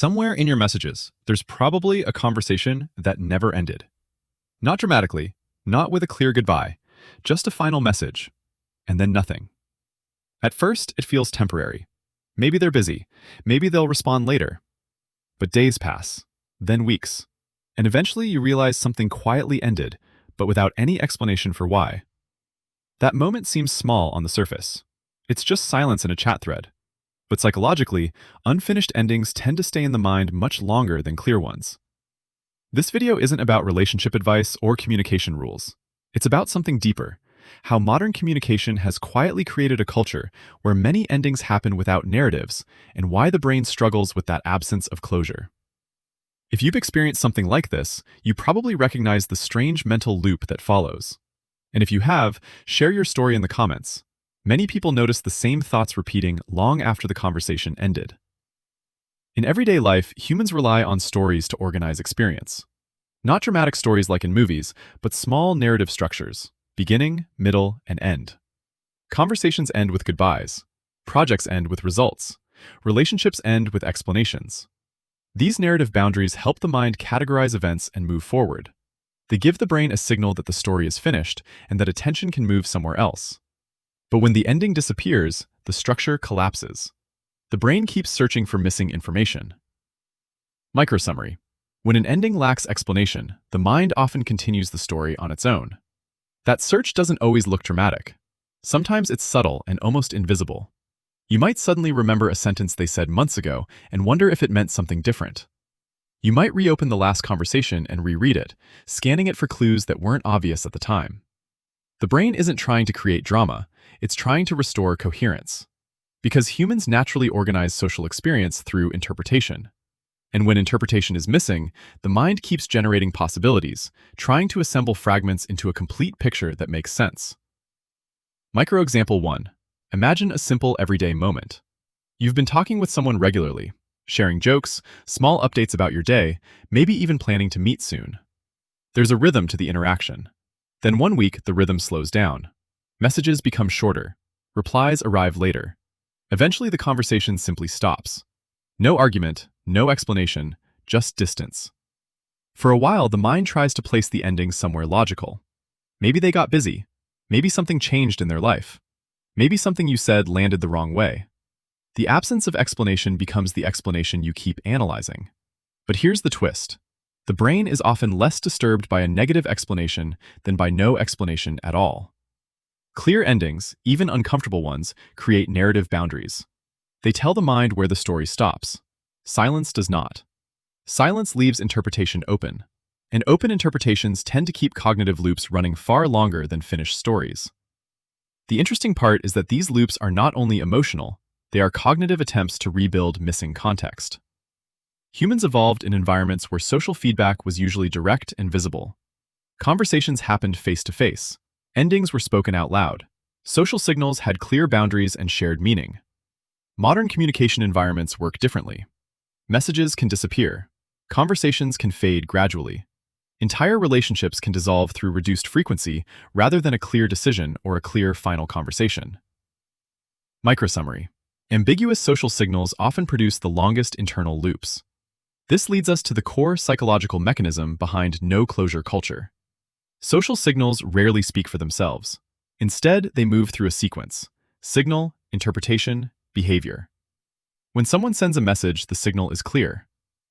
Somewhere in your messages, there's probably a conversation that never ended. Not dramatically, not with a clear goodbye, just a final message, and then nothing. At first, it feels temporary. Maybe they're busy, maybe they'll respond later. But days pass, then weeks, and eventually you realize something quietly ended, but without any explanation for why. That moment seems small on the surface. It's just silence in a chat thread. But psychologically, unfinished endings tend to stay in the mind much longer than clear ones. This video isn't about relationship advice or communication rules. It's about something deeper, how modern communication has quietly created a culture where many endings happen without narratives, and why the brain struggles with that absence of closure. If you've experienced something like this, you probably recognize the strange mental loop that follows. And if you have, share your story in the comments. Many people notice the same thoughts repeating long after the conversation ended. In everyday life, humans rely on stories to organize experience. Not dramatic stories like in movies, but small narrative structures, beginning, middle, and end. Conversations end with goodbyes. Projects end with results. Relationships end with explanations. These narrative boundaries help the mind categorize events and move forward. They give the brain a signal that the story is finished and that attention can move somewhere else. But when the ending disappears, the structure collapses. The brain keeps searching for missing information. Microsummary. When an ending lacks explanation, the mind often continues the story on its own. That search doesn't always look dramatic. Sometimes it's subtle and almost invisible. You might suddenly remember a sentence they said months ago and wonder if it meant something different. You might reopen the last conversation and reread it, scanning it for clues that weren't obvious at the time. The brain isn't trying to create drama, it's trying to restore coherence. Because humans naturally organize social experience through interpretation. And when interpretation is missing, the mind keeps generating possibilities, trying to assemble fragments into a complete picture that makes sense. Microexample 1. Imagine a simple everyday moment. You've been talking with someone regularly, sharing jokes, small updates about your day, maybe even planning to meet soon. There's a rhythm to the interaction. Then one week, the rhythm slows down. Messages become shorter. Replies arrive later. Eventually, the conversation simply stops. No argument, no explanation, just distance. For a while, the mind tries to place the ending somewhere logical. Maybe they got busy. Maybe something changed in their life. Maybe something you said landed the wrong way. The absence of explanation becomes the explanation you keep analyzing. But here's the twist. The brain is often less disturbed by a negative explanation than by no explanation at all. Clear endings, even uncomfortable ones, create narrative boundaries. They tell the mind where the story stops. Silence does not. Silence leaves interpretation open, and open interpretations tend to keep cognitive loops running far longer than finished stories. The interesting part is that these loops are not only emotional, they are cognitive attempts to rebuild missing context. Humans evolved in environments where social feedback was usually direct and visible. Conversations happened face-to-face. Endings were spoken out loud. Social signals had clear boundaries and shared meaning. Modern communication environments work differently. Messages can disappear. Conversations can fade gradually. Entire relationships can dissolve through reduced frequency rather than a clear decision or a clear final conversation. Microsummary. Ambiguous social signals often produce the longest internal loops. This leads us to the core psychological mechanism behind no-closure culture. Social signals rarely speak for themselves. Instead, they move through a sequence: signal, interpretation, behavior. When someone sends a message, the signal is clear.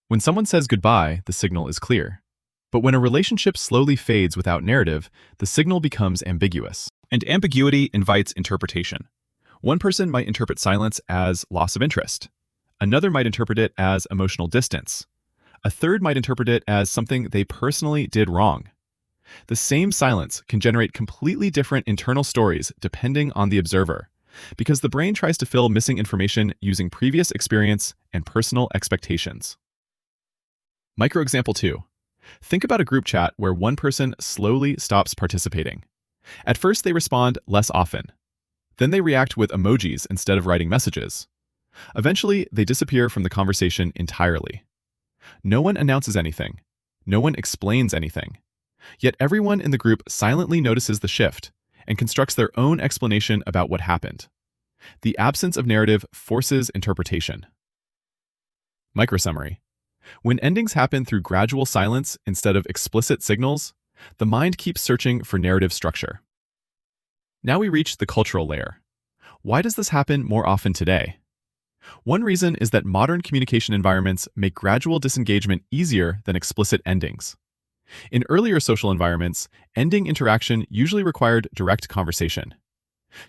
When someone says goodbye, the signal is clear. But when a relationship slowly fades without narrative, the signal becomes ambiguous. And ambiguity invites interpretation. One person might interpret silence as loss of interest. Another might interpret it as emotional distance. A third might interpret it as something they personally did wrong. The same silence can generate completely different internal stories depending on the observer, because the brain tries to fill missing information using previous experience and personal expectations. Microexample 2. Think about a group chat where one person slowly stops participating. At first, they respond less often. Then they react with emojis instead of writing messages. Eventually, they disappear from the conversation entirely. No one announces anything. No one explains anything. Yet everyone in the group silently notices the shift and constructs their own explanation about what happened. The absence of narrative forces interpretation. Microsummary. When endings happen through gradual silence instead of explicit signals, the mind keeps searching for narrative structure. Now we reach the cultural layer. Why does this happen more often today? One reason is that modern communication environments make gradual disengagement easier than explicit endings. In earlier social environments, ending interaction usually required direct conversation.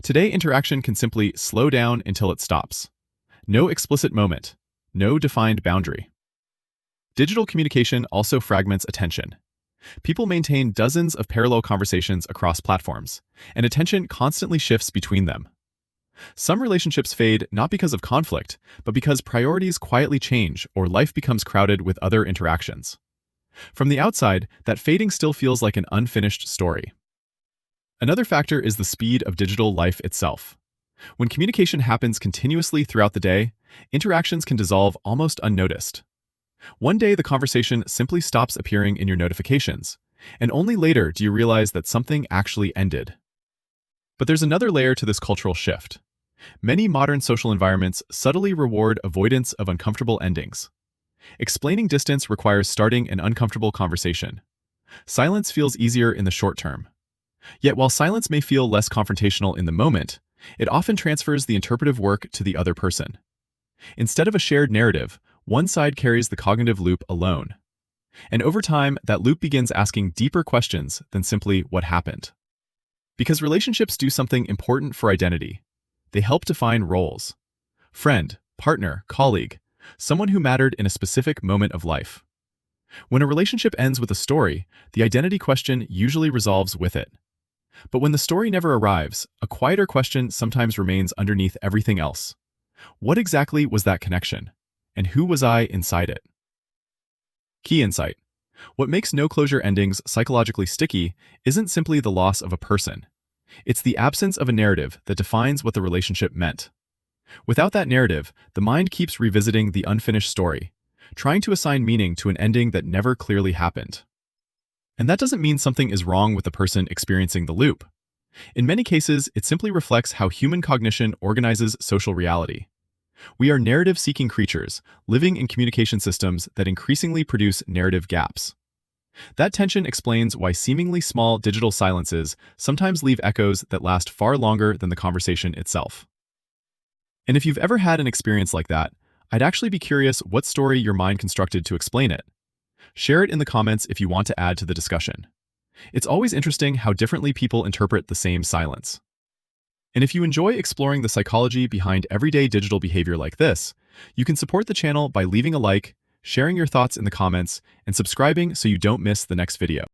Today, interaction can simply slow down until it stops. No explicit moment, no defined boundary. Digital communication also fragments attention. People maintain dozens of parallel conversations across platforms, and attention constantly shifts between them. Some relationships fade not because of conflict, but because priorities quietly change or life becomes crowded with other interactions. From the outside, that fading still feels like an unfinished story. Another factor is the speed of digital life itself. When communication happens continuously throughout the day, interactions can dissolve almost unnoticed. One day, the conversation simply stops appearing in your notifications, and only later do you realize that something actually ended. But there's another layer to this cultural shift. Many modern social environments subtly reward avoidance of uncomfortable endings. Explaining distance requires starting an uncomfortable conversation. Silence feels easier in the short term. Yet while silence may feel less confrontational in the moment, it often transfers the interpretive work to the other person. Instead of a shared narrative, one side carries the cognitive loop alone. And over time, that loop begins asking deeper questions than simply what happened. Because relationships do something important for identity. They help define roles. Friend, partner, colleague, someone who mattered in a specific moment of life. When a relationship ends with a story, the identity question usually resolves with it. But when the story never arrives, a quieter question sometimes remains underneath everything else. What exactly was that connection? And who was I inside it? Key insight. What makes no-closure endings psychologically sticky isn't simply the loss of a person. It's the absence of a narrative that defines what the relationship meant. Without that narrative, the mind keeps revisiting the unfinished story, trying to assign meaning to an ending that never clearly happened. And that doesn't mean something is wrong with the person experiencing the loop. In many cases, it simply reflects how human cognition organizes social reality. We are narrative-seeking creatures, living in communication systems that increasingly produce narrative gaps. That tension explains why seemingly small digital silences sometimes leave echoes that last far longer than the conversation itself. And if you've ever had an experience like that, I'd actually be curious what story your mind constructed to explain it. Share it in the comments if you want to add to the discussion. It's always interesting how differently people interpret the same silence. And if you enjoy exploring the psychology behind everyday digital behavior like this, you can support the channel by leaving a like, sharing your thoughts in the comments, and subscribing so you don't miss the next video.